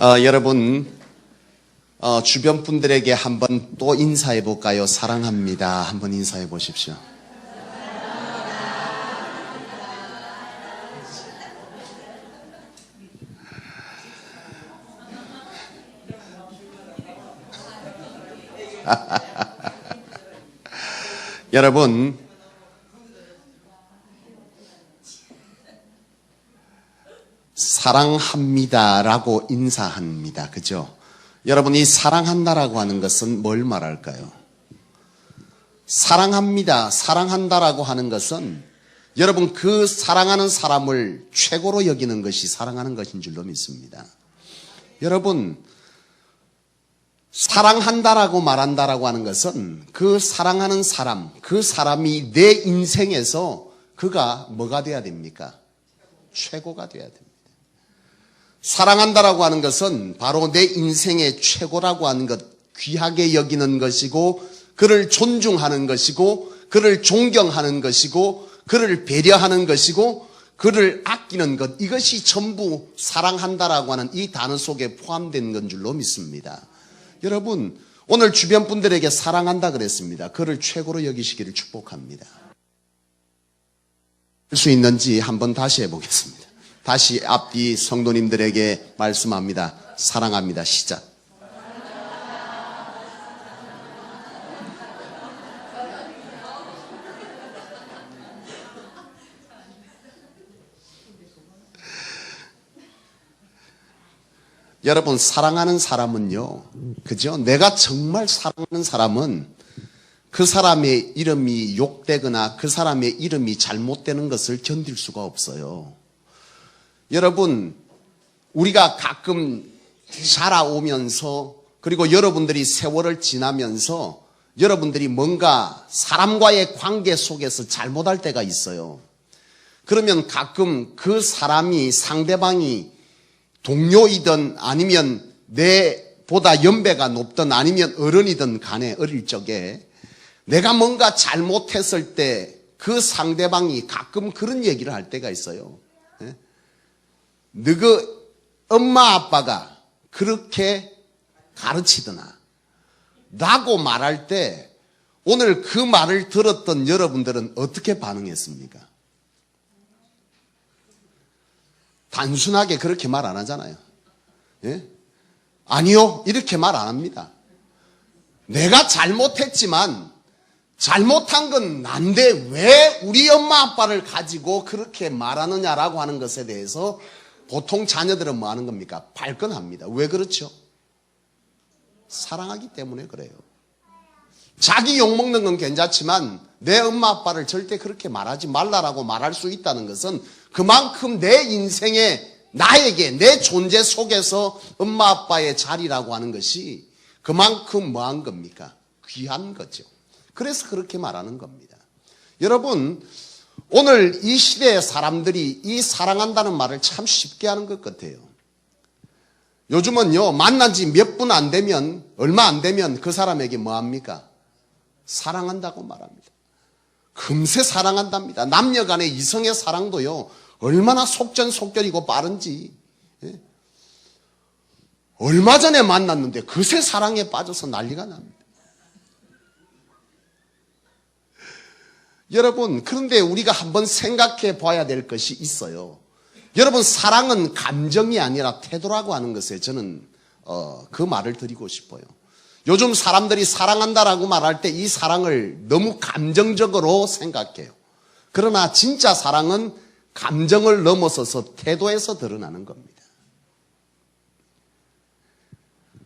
여러분, 주변 분들에게 한번 또 인사해 볼까요? 사랑합니다. 한번 인사해 보십시오. 여러분, 사랑합니다라고 인사합니다. 그죠? 여러분, 이 사랑한다라고 하는 것은 뭘 말할까요? 사랑합니다, 사랑한다라고 하는 것은 여러분 그 사랑하는 사람을 최고로 여기는 것이 사랑하는 것인 줄로 믿습니다. 여러분, 사랑한다라고 말한다라고 하는 것은 그 사랑하는 사람, 그 사람이 내 인생에서 그가 뭐가 돼야 됩니까? 최고가 돼야 됩니다. 사랑한다라고 하는 것은 바로 내 인생의 최고라고 하는 것, 귀하게 여기는 것이고, 그를 존중하는 것이고, 그를 존경하는 것이고, 그를 배려하는 것이고, 그를 아끼는 것, 이것이 전부 사랑한다라고 하는 이 단어 속에 포함된 건 줄로 믿습니다. 여러분, 오늘 주변 분들에게 사랑한다 그랬습니다. 그를 최고로 여기시기를 축복합니다. 할 수 있는지 한번 다시 해보겠습니다. 다시 앞뒤 성도님들에게 말씀합니다. 사랑합니다. 시작. 여러분, 사랑하는 사람은요, 그죠? 내가 정말 사랑하는 사람은 그 사람의 이름이 욕되거나 그 사람의 이름이 잘못되는 것을 견딜 수가 없어요. 여러분, 우리가 가끔 자라오면서, 그리고 여러분들이 세월을 지나면서 여러분들이 뭔가 사람과의 관계 속에서 잘못할 때가 있어요. 그러면 가끔 그 사람이, 상대방이 동료이든 아니면 내보다 연배가 높든 아니면 어른이든 간에 어릴 적에 내가 뭔가 잘못했을 때 그 상대방이 가끔 그런 얘기를 할 때가 있어요. 너희 엄마 아빠가 그렇게 가르치더나 라고 말할 때 오늘 그 말을 들었던 여러분들은 어떻게 반응했습니까? 단순하게 그렇게 말 안 하잖아요. 예? 아니요, 이렇게 말 안 합니다. 내가 잘못했지만 잘못한 건 난데 왜 우리 엄마 아빠를 가지고 그렇게 말하느냐라고 하는 것에 대해서 보통 자녀들은 뭐 하는 겁니까? 발끈합니다. 왜 그렇죠? 사랑하기 때문에 그래요. 자기 욕먹는 건 괜찮지만 내 엄마 아빠를 절대 그렇게 말하지 말라라고 말할 수 있다는 것은 그만큼 내 인생에 나에게 내 존재 속에서 엄마 아빠의 자리라고 하는 것이 그만큼 뭐한 겁니까? 귀한 거죠. 그래서 그렇게 말하는 겁니다. 여러분, 오늘 이 시대의 사람들이 이 사랑한다는 말을 참 쉽게 하는 것 같아요. 요즘은요, 만난 지 몇 분 안 되면, 얼마 안 되면 그 사람에게 뭐 합니까? 사랑한다고 말합니다. 금세 사랑한답니다. 남녀 간의 이성의 사랑도요, 얼마나 속전속결이고 빠른지. 예? 얼마 전에 만났는데 그새 사랑에 빠져서 난리가 납니다. 여러분, 그런데 우리가 한번 생각해 봐야 될 것이 있어요. 여러분, 사랑은 감정이 아니라 태도라고 하는 것에 저는 그 말을 드리고 싶어요. 요즘 사람들이 사랑한다라고 말할 때 이 사랑을 너무 감정적으로 생각해요. 그러나 진짜 사랑은 감정을 넘어서서 태도에서 드러나는 겁니다.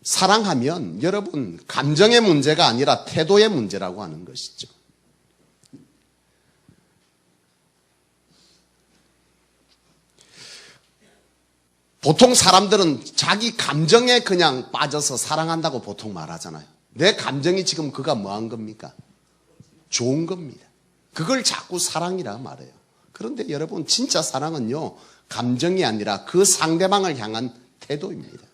사랑하면 여러분, 감정의 문제가 아니라 태도의 문제라고 하는 것이죠. 보통 사람들은 자기 감정에 그냥 빠져서 사랑한다고 보통 말하잖아요. 내 감정이 지금 그가 뭐한 겁니까? 좋은 겁니다. 그걸 자꾸 사랑이라 말해요. 그런데 여러분, 진짜 사랑은요, 감정이 아니라 그 상대방을 향한 태도입니다.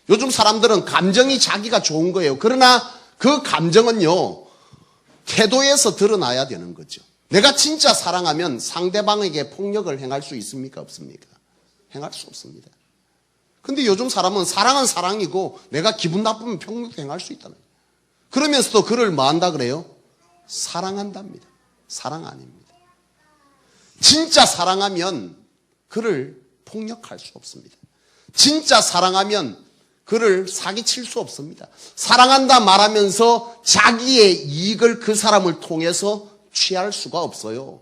요즘 사람들은 감정이 자기가 좋은 거예요. 그러나 그 감정은요, 태도에서 드러나야 되는 거죠. 내가 진짜 사랑하면 상대방에게 폭력을 행할 수 있습니까? 없습니까? 행할 수 없습니다. 근데 요즘 사람은 사랑은 사랑이고 내가 기분 나쁘면 평등행할 수 있다는 거예요. 그러면서도 그를 뭐 한다 그래요? 사랑한답니다. 사랑 아닙니다. 진짜 사랑하면 그를 폭력할 수 없습니다. 진짜 사랑하면 그를 사기칠 수 없습니다. 사랑한다 말하면서 자기의 이익을 그 사람을 통해서 취할 수가 없어요.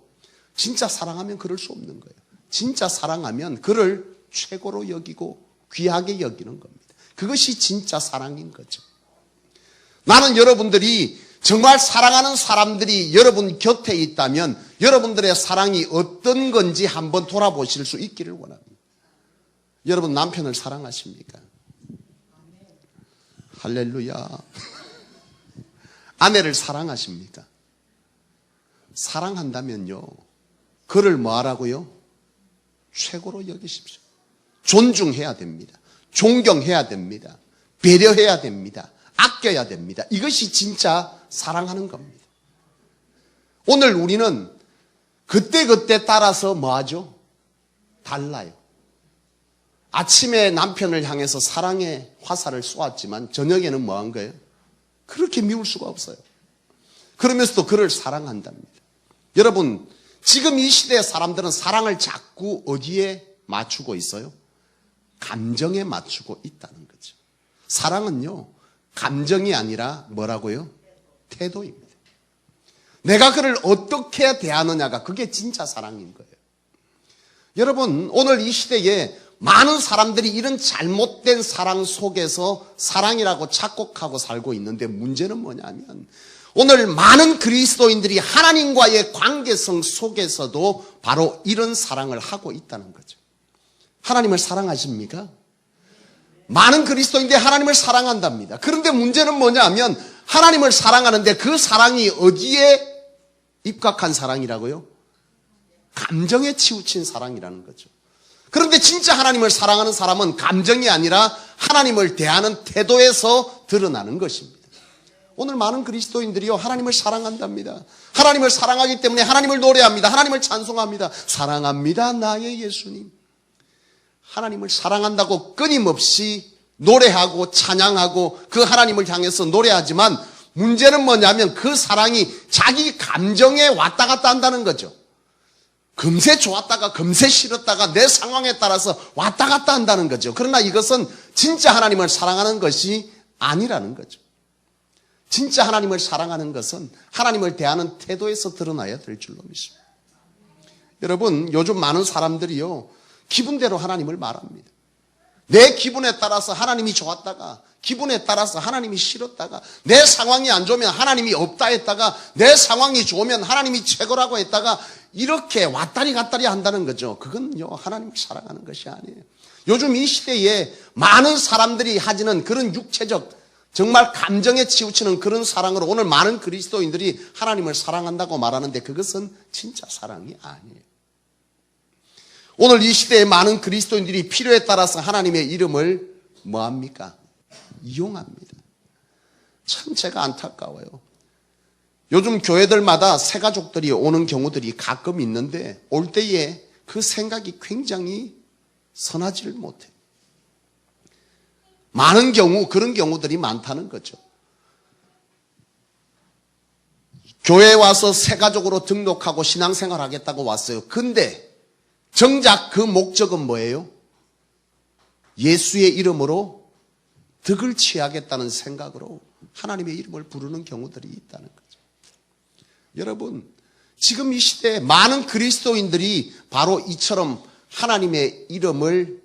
진짜 사랑하면 그럴 수 없는 거예요. 진짜 사랑하면 그를 최고로 여기고 귀하게 여기는 겁니다. 그것이 진짜 사랑인 거죠. 나는 여러분들이 정말 사랑하는 사람들이 여러분 곁에 있다면 여러분들의 사랑이 어떤 건지 한번 돌아보실 수 있기를 원합니다. 여러분 남편을 사랑하십니까? 할렐루야. 아내를 사랑하십니까? 사랑한다면요, 그를 뭐 하라고요? 최고로 여기십시오. 존중해야 됩니다. 존경해야 됩니다. 배려해야 됩니다. 아껴야 됩니다. 이것이 진짜 사랑하는 겁니다. 오늘 우리는 그때그때 따라서 뭐 하죠? 달라요. 아침에 남편을 향해서 사랑의 화살을 쏘았지만 저녁에는 뭐 한 거예요? 그렇게 미울 수가 없어요. 그러면서도 그를 사랑한답니다. 여러분, 지금 이 시대의 사람들은 사랑을 자꾸 어디에 맞추고 있어요? 감정에 맞추고 있다는 거죠. 사랑은요, 감정이 아니라 뭐라고요? 태도입니다. 내가 그를 어떻게 대하느냐가 그게 진짜 사랑인 거예요. 여러분, 오늘 이 시대에 많은 사람들이 이런 잘못된 사랑 속에서 사랑이라고 착각하고 살고 있는데 문제는 뭐냐면 오늘 많은 그리스도인들이 하나님과의 관계성 속에서도 바로 이런 사랑을 하고 있다는 거죠. 하나님을 사랑하십니까? 많은 그리스도인들이 하나님을 사랑한답니다. 그런데 문제는 뭐냐면 하나님을 사랑하는데 그 사랑이 어디에 입각한 사랑이라고요? 감정에 치우친 사랑이라는 거죠. 그런데 진짜 하나님을 사랑하는 사람은 감정이 아니라 하나님을 대하는 태도에서 드러나는 것입니다. 오늘 많은 그리스도인들이요, 하나님을 사랑한답니다. 하나님을 사랑하기 때문에 하나님을 노래합니다. 하나님을 찬송합니다. 사랑합니다, 나의 예수님. 하나님을 사랑한다고 끊임없이 노래하고 찬양하고 그 하나님을 향해서 노래하지만 문제는 뭐냐면 그 사랑이 자기 감정에 왔다 갔다 한다는 거죠. 금세 좋았다가 금세 싫었다가 내 상황에 따라서 왔다 갔다 한다는 거죠. 그러나 이것은 진짜 하나님을 사랑하는 것이 아니라는 거죠. 진짜 하나님을 사랑하는 것은 하나님을 대하는 태도에서 드러나야 될 줄로 믿습니다. 여러분, 요즘 많은 사람들이요, 기분대로 하나님을 말합니다. 내 기분에 따라서 하나님이 좋았다가 기분에 따라서 하나님이 싫었다가 내 상황이 안 좋으면 하나님이 없다 했다가 내 상황이 좋으면 하나님이 최고라고 했다가 이렇게 왔다리 갔다리 한다는 거죠. 그건요, 하나님을 사랑하는 것이 아니에요. 요즘 이 시대에 많은 사람들이 하지는 그런 육체적 정말 감정에 치우치는 그런 사랑으로 오늘 많은 그리스도인들이 하나님을 사랑한다고 말하는데 그것은 진짜 사랑이 아니에요. 오늘 이 시대에 많은 그리스도인들이 필요에 따라서 하나님의 이름을 뭐합니까? 이용합니다. 참 제가 안타까워요. 요즘 교회들마다 새가족들이 오는 경우들이 가끔 있는데 올 때에 그 생각이 굉장히 선하지를 못해요. 많은 경우 그런 경우들이 많다는 거죠. 교회에 와서 새가족으로 등록하고 신앙생활 하겠다고 왔어요. 근데 정작 그 목적은 뭐예요? 예수의 이름으로 덕을 취하겠다는 생각으로 하나님의 이름을 부르는 경우들이 있다는 거죠. 여러분, 지금 이 시대에 많은 그리스도인들이 바로 이처럼 하나님의 이름을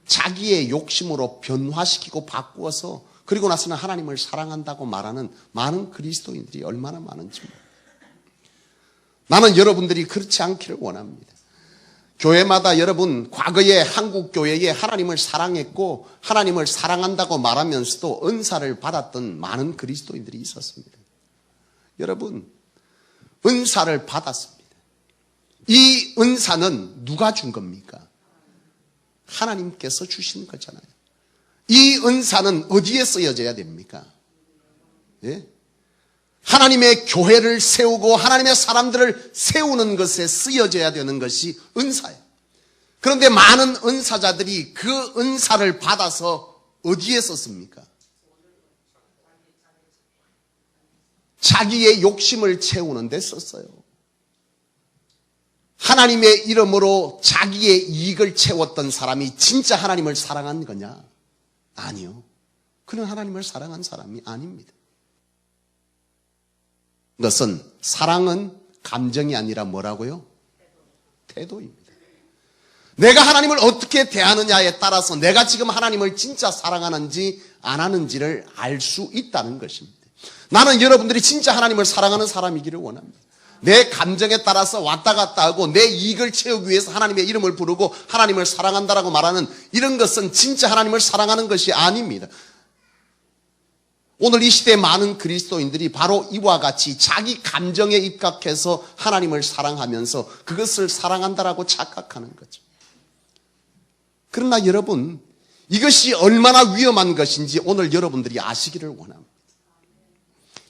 자기의 욕심으로 변화시키고 바꾸어서 그리고 나서는 하나님을 사랑한다고 말하는 많은 그리스도인들이 얼마나 많은지 모릅니다. 나는 여러분들이 그렇지 않기를 원합니다. 교회마다 여러분, 과거에 한국 교회에 하나님을 사랑했고 하나님을 사랑한다고 말하면서도 은사를 받았던 많은 그리스도인들이 있었습니다. 여러분, 은사를 받았습니다. 이 은사는 누가 준 겁니까? 하나님께서 주신 거잖아요. 이 은사는 어디에 쓰여져야 됩니까? 예? 하나님의 교회를 세우고 하나님의 사람들을 세우는 것에 쓰여져야 되는 것이 은사예요. 그런데 많은 은사자들이 그 은사를 받아서 어디에 썼습니까? 자기의 욕심을 채우는 데 썼어요. 하나님의 이름으로 자기의 이익을 채웠던 사람이 진짜 하나님을 사랑한 거냐? 아니요. 그는 하나님을 사랑한 사람이 아닙니다. 그것은 사랑은 감정이 아니라 뭐라고요? 태도입니다. 내가 하나님을 어떻게 대하느냐에 따라서 내가 지금 하나님을 진짜 사랑하는지 안 하는지를 알 수 있다는 것입니다. 나는 여러분들이 진짜 하나님을 사랑하는 사람이기를 원합니다. 내 감정에 따라서 왔다 갔다 하고 내 이익을 채우기 위해서 하나님의 이름을 부르고 하나님을 사랑한다라고 말하는 이런 것은 진짜 하나님을 사랑하는 것이 아닙니다. 오늘 이 시대의 많은 그리스도인들이 바로 이와 같이 자기 감정에 입각해서 하나님을 사랑하면서 그것을 사랑한다라고 착각하는 거죠. 그러나 여러분, 이것이 얼마나 위험한 것인지 오늘 여러분들이 아시기를 원합니다.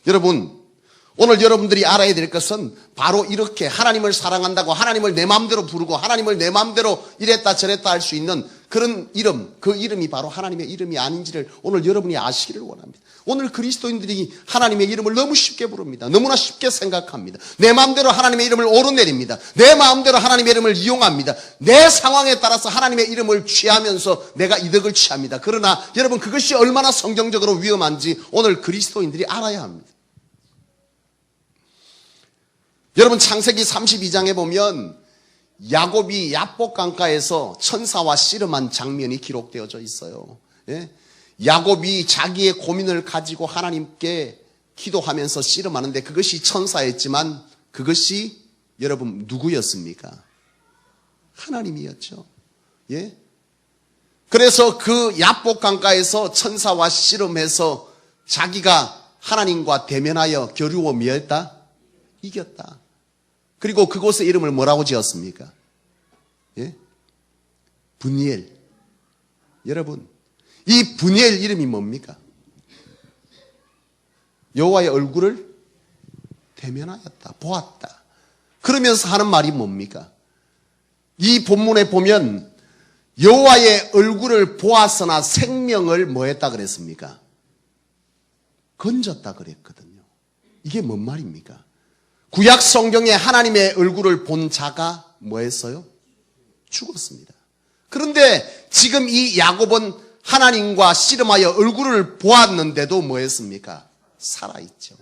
여러분, 오늘 여러분들이 알아야 될 것은 바로 이렇게 하나님을 사랑한다고 하나님을 내 마음대로 부르고 하나님을 내 마음대로 이랬다 저랬다 할 수 있는 그런 이름, 그 이름이 바로 하나님의 이름이 아닌지를 오늘 여러분이 아시기를 원합니다. 오늘 그리스도인들이 하나님의 이름을 너무 쉽게 부릅니다. 너무나 쉽게 생각합니다. 내 마음대로 하나님의 이름을 오르내립니다. 내 마음대로 하나님의 이름을 이용합니다. 내 상황에 따라서 하나님의 이름을 취하면서 내가 이득을 취합니다. 그러나 여러분, 그것이 얼마나 성경적으로 위험한지 오늘 그리스도인들이 알아야 합니다. 여러분, 창세기 32장에 보면 야곱이 야복 강가에서 천사와 씨름한 장면이 기록되어져 있어요. 예? 야곱이 자기의 고민을 가지고 하나님께 기도하면서 씨름하는데 그것이 천사였지만 그것이 여러분 누구였습니까? 하나님이었죠. 예? 그래서 그 야복 강가에서 천사와 씨름해서 자기가 하나님과 대면하여 겨루어 미했다? 이겼다. 그리고 그곳의 이름을 뭐라고 지었습니까? 예? 브니엘. 여러분, 이 브니엘 이름이 뭡니까? 여호와의 얼굴을 대면하였다, 보았다. 그러면서 하는 말이 뭡니까? 이 본문에 보면 여호와의 얼굴을 보았으나 생명을 뭐 했다 그랬습니까? 건졌다 그랬거든요. 이게 뭔 말입니까? 구약 성경에 하나님의 얼굴을 본 자가 뭐 했어요? 죽었습니다. 그런데 지금 이 야곱은 하나님과 씨름하여 얼굴을 보았는데도 뭐 했습니까? 살아있죠.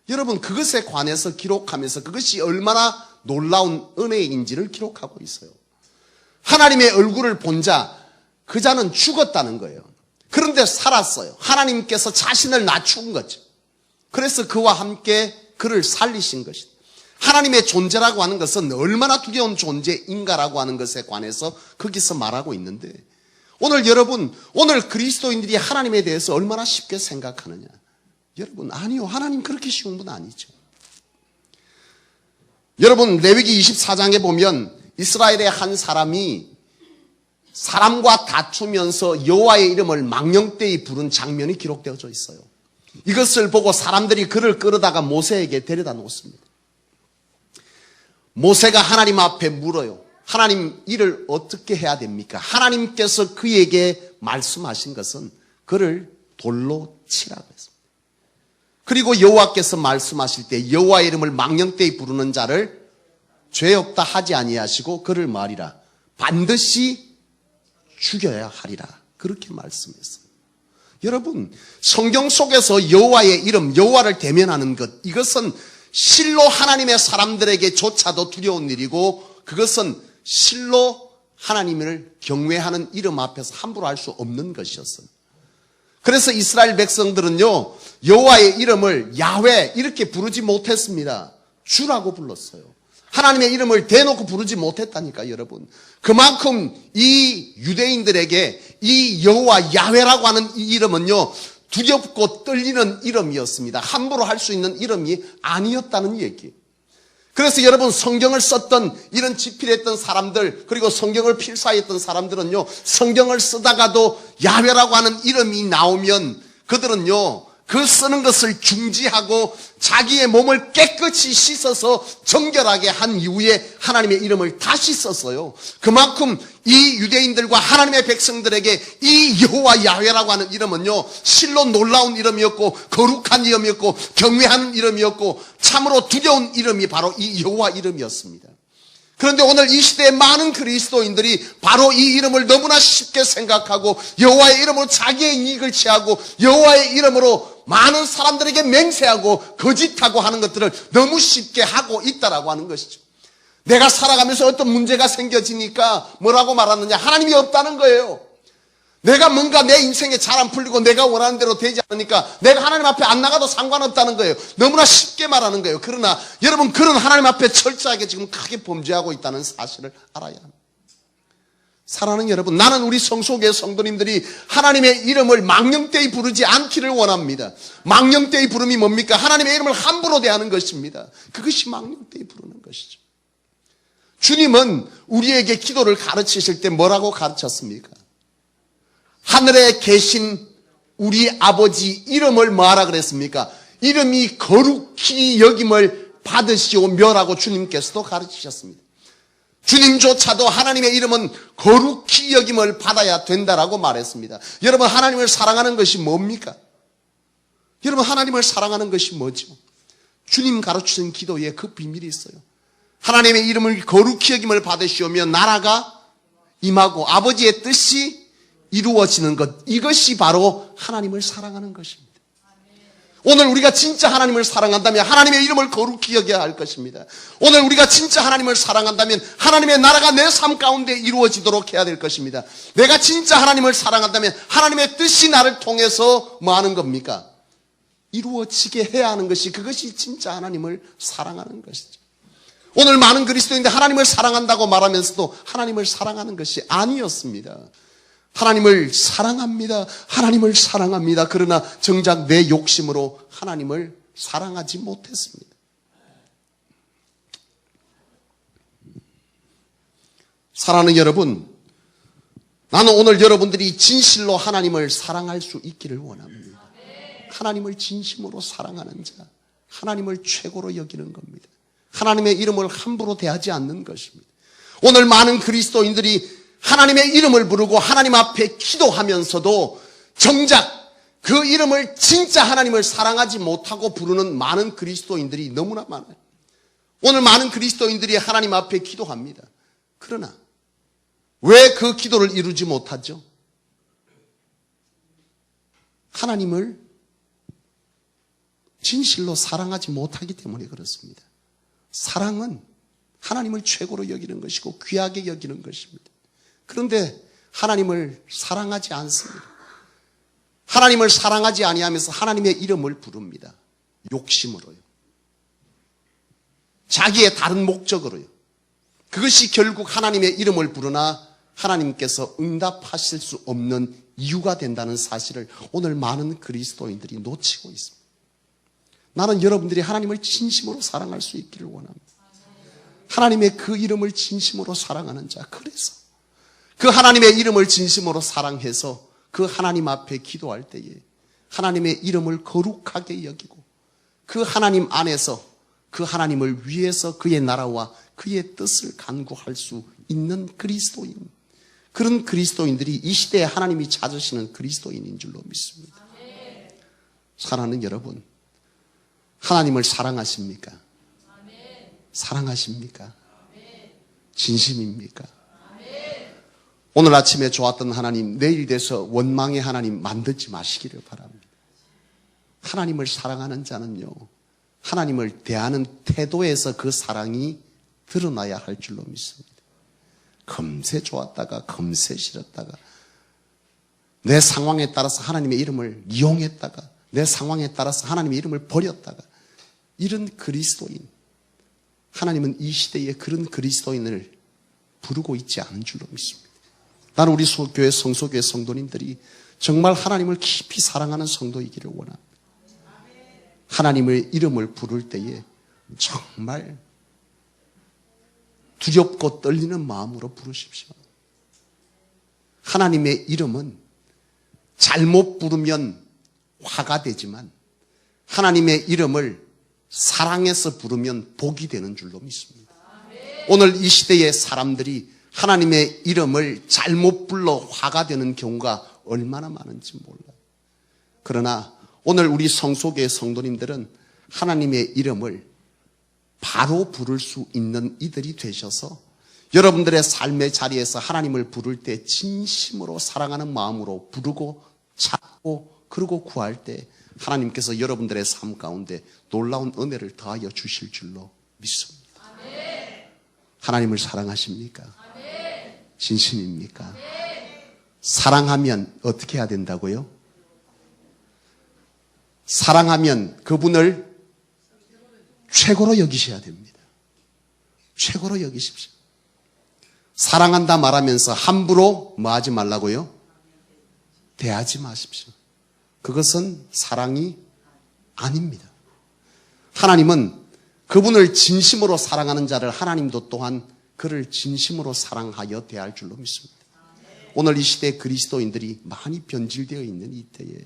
여러분, 그것에 관해서 기록하면서 그것이 얼마나 놀라운 은혜인지를 기록하고 있어요. 하나님의 얼굴을 본 자, 그 자는 죽었다는 거예요. 그런데 살았어요. 하나님께서 자신을 낮춘 거죠. 그래서 그와 함께 그를 살리신 것이다. 하나님의 존재라고 하는 것은 얼마나 두려운 존재인가라고 하는 것에 관해서 거기서 말하고 있는데, 오늘 여러분, 오늘 그리스도인들이 하나님에 대해서 얼마나 쉽게 생각하느냐? 여러분, 아니요. 하나님 그렇게 쉬운 분 아니죠. 여러분, 레위기 24장에 보면 이스라엘의 한 사람이 사람과 다투면서 여호와의 이름을 망령되이 부른 장면이 기록되어져 있어요. 이것을 보고 사람들이 그를 끌어다가 모세에게 데려다 놓습니다. 모세가 하나님 앞에 물어요. 하나님, 이를 어떻게 해야 됩니까? 하나님께서 그에게 말씀하신 것은 그를 돌로 치라고 했습니다. 그리고 여호와께서 말씀하실 때 여호와의 이름을 망령되이 부르는 자를 죄 없다 하지 아니하시고 그를 말이라 반드시 죽여야 하리라, 그렇게 말씀했어요. 여러분, 성경 속에서 여호와의 이름, 여호와를 대면하는 것, 이것은 실로 하나님의 사람들에게조차도 두려운 일이고, 그것은 실로 하나님을 경외하는 이름 앞에서 함부로 할 수 없는 것이었어요. 그래서 이스라엘 백성들은요, 여호와의 이름을 야훼 이렇게 부르지 못했습니다. 주라고 불렀어요. 하나님의 이름을 대놓고 부르지 못했다니까, 여러분. 그만큼 이 유대인들에게 이 여호와 야훼라고 하는 이 이름은요, 두렵고 떨리는 이름이었습니다. 함부로 할 수 있는 이름이 아니었다는 얘기예요. 그래서 여러분, 성경을 썼던 이런 지필했던 사람들, 그리고 성경을 필사했던 사람들은요, 성경을 쓰다가도 야훼라고 하는 이름이 나오면 그들은요, 그 쓰는 것을 중지하고 자기의 몸을 깨끗이 씻어서 정결하게 한 이후에 하나님의 이름을 다시 썼어요. 그만큼 이 유대인들과 하나님의 백성들에게 이 여호와 야훼라고 하는 이름은요, 실로 놀라운 이름이었고 거룩한 이름이었고 경외하는 이름이었고 참으로 두려운 이름이 바로 이 여호와 이름이었습니다. 그런데 오늘 이 시대의 많은 그리스도인들이 바로 이 이름을 너무나 쉽게 생각하고 여호와의 이름으로 자기의 이익을 취하고 여호와의 이름으로 많은 사람들에게 맹세하고 거짓하고 하는 것들을 너무 쉽게 하고 있다라고 하는 것이죠. 내가 살아가면서 어떤 문제가 생겨지니까 뭐라고 말하느냐? 하나님이 없다는 거예요. 내가 뭔가 내 인생에 잘 안 풀리고 내가 원하는 대로 되지 않으니까 내가 하나님 앞에 안 나가도 상관없다는 거예요. 너무나 쉽게 말하는 거예요. 그러나 여러분, 그런 하나님 앞에 철저하게 지금 크게 범죄하고 있다는 사실을 알아야 합니다. 사랑하는 여러분, 나는 우리 성소교회 성도님들이 하나님의 이름을 망령되이 부르지 않기를 원합니다. 망령되이 부름이 뭡니까? 하나님의 이름을 함부로 대하는 것입니다. 그것이 망령되이 부르는 것이죠. 주님은 우리에게 기도를 가르치실 때 뭐라고 가르쳤습니까? 하늘에 계신 우리 아버지 이름을 뭐하라 그랬습니까? 이름이 거룩히 여김을 받으시오며라고 주님께서도 가르치셨습니다. 주님조차도 하나님의 이름은 거룩히 여김을 받아야 된다라고 말했습니다. 여러분, 하나님을 사랑하는 것이 뭡니까? 여러분, 하나님을 사랑하는 것이 뭐죠? 주님 가르치신 기도에 그 비밀이 있어요. 하나님의 이름을 거룩히 여김을 받으시오며 나라가 임하고 아버지의 뜻이 이루어지는 것, 이것이 바로 하나님을 사랑하는 것입니다. 오늘 우리가 진짜 하나님을 사랑한다면 하나님의 이름을 거룩히 여겨야 할 것입니다. 오늘 우리가 진짜 하나님을 사랑한다면 하나님의 나라가 내 삶 가운데 이루어지도록 해야 될 것입니다. 내가 진짜 하나님을 사랑한다면 하나님의 뜻이 나를 통해서 뭐 하는 겁니까? 이루어지게 해야 하는 것이, 그것이 진짜 하나님을 사랑하는 것이죠. 오늘 많은 그리스도인들 하나님을 사랑한다고 말하면서도 하나님을 사랑하는 것이 아니었습니다. 하나님을 사랑합니다. 하나님을 사랑합니다. 그러나 정작 내 욕심으로 하나님을 사랑하지 못했습니다. 사랑하는 여러분, 나는 오늘 여러분들이 진실로 하나님을 사랑할 수 있기를 원합니다. 하나님을 진심으로 사랑하는 자, 하나님을 최고로 여기는 겁니다. 하나님의 이름을 함부로 대하지 않는 것입니다. 오늘 많은 그리스도인들이 하나님의 이름을 부르고 하나님 앞에 기도하면서도 정작 그 이름을 진짜 하나님을 사랑하지 못하고 부르는 많은 그리스도인들이 너무나 많아요. 오늘 많은 그리스도인들이 하나님 앞에 기도합니다. 그러나 왜 그 기도를 이루지 못하죠? 하나님을 진실로 사랑하지 못하기 때문에 그렇습니다. 사랑은 하나님을 최고로 여기는 것이고 귀하게 여기는 것입니다. 그런데 하나님을 사랑하지 않습니다. 하나님을 사랑하지 아니하면서 하나님의 이름을 부릅니다. 욕심으로요. 자기의 다른 목적으로요. 그것이 결국 하나님의 이름을 부르나 하나님께서 응답하실 수 없는 이유가 된다는 사실을 오늘 많은 그리스도인들이 놓치고 있습니다. 나는 여러분들이 하나님을 진심으로 사랑할 수 있기를 원합니다. 하나님의 그 이름을 진심으로 사랑하는 자, 그래서 그 하나님의 이름을 진심으로 사랑해서 그 하나님 앞에 기도할 때에 하나님의 이름을 거룩하게 여기고 그 하나님 안에서 그 하나님을 위해서 그의 나라와 그의 뜻을 간구할 수 있는 그리스도인, 그런 그리스도인들이 이 시대에 하나님이 찾으시는 그리스도인인 줄로 믿습니다. 사랑하는 여러분, 하나님을 사랑하십니까? 사랑하십니까? 진심입니까? 오늘 아침에 좋았던 하나님, 내일 돼서 원망의 하나님 만들지 마시기를 바랍니다. 하나님을 사랑하는 자는요, 하나님을 대하는 태도에서 그 사랑이 드러나야 할 줄로 믿습니다. 금세 좋았다가 금세 싫었다가 내 상황에 따라서 하나님의 이름을 이용했다가 내 상황에 따라서 하나님의 이름을 버렸다가 이런 그리스도인, 하나님은 이 시대에 그런 그리스도인을 부르고 있지 않은 줄로 믿습니다. 나는 우리 교회 성소교회 성도님들이 정말 하나님을 깊이 사랑하는 성도이기를 원합니다. 하나님의 이름을 부를 때에 정말 두렵고 떨리는 마음으로 부르십시오. 하나님의 이름은 잘못 부르면 화가 되지만 하나님의 이름을 사랑해서 부르면 복이 되는 줄로 믿습니다. 오늘 이 시대의 사람들이 하나님의 이름을 잘못 불러 화가 되는 경우가 얼마나 많은지 몰라요. 그러나 오늘 우리 성소교회 성도님들은 하나님의 이름을 바로 부를 수 있는 이들이 되셔서 여러분들의 삶의 자리에서 하나님을 부를 때 진심으로 사랑하는 마음으로 부르고 찾고 그러고 구할 때 하나님께서 여러분들의 삶 가운데 놀라운 은혜를 더하여 주실 줄로 믿습니다. 하나님을 사랑하십니까? 진심입니까? 사랑하면 어떻게 해야 된다고요? 사랑하면 그분을 최고로 여기셔야 됩니다. 최고로 여기십시오. 사랑한다 말하면서 함부로 뭐 하지 말라고요? 대하지 마십시오. 그것은 사랑이 아닙니다. 하나님은 그분을 진심으로 사랑하는 자를 하나님도 또한 그를 진심으로 사랑하여 대할 줄로 믿습니다. 오늘 이 시대 그리스도인들이 많이 변질되어 있는 이때에,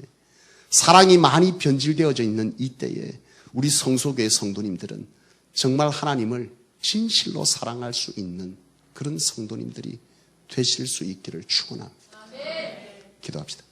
사랑이 많이 변질되어져 있는 이때에 우리 성소교회 성도님들은 정말 하나님을 진실로 사랑할 수 있는 그런 성도님들이 되실 수 있기를 축원합니다. 기도합시다.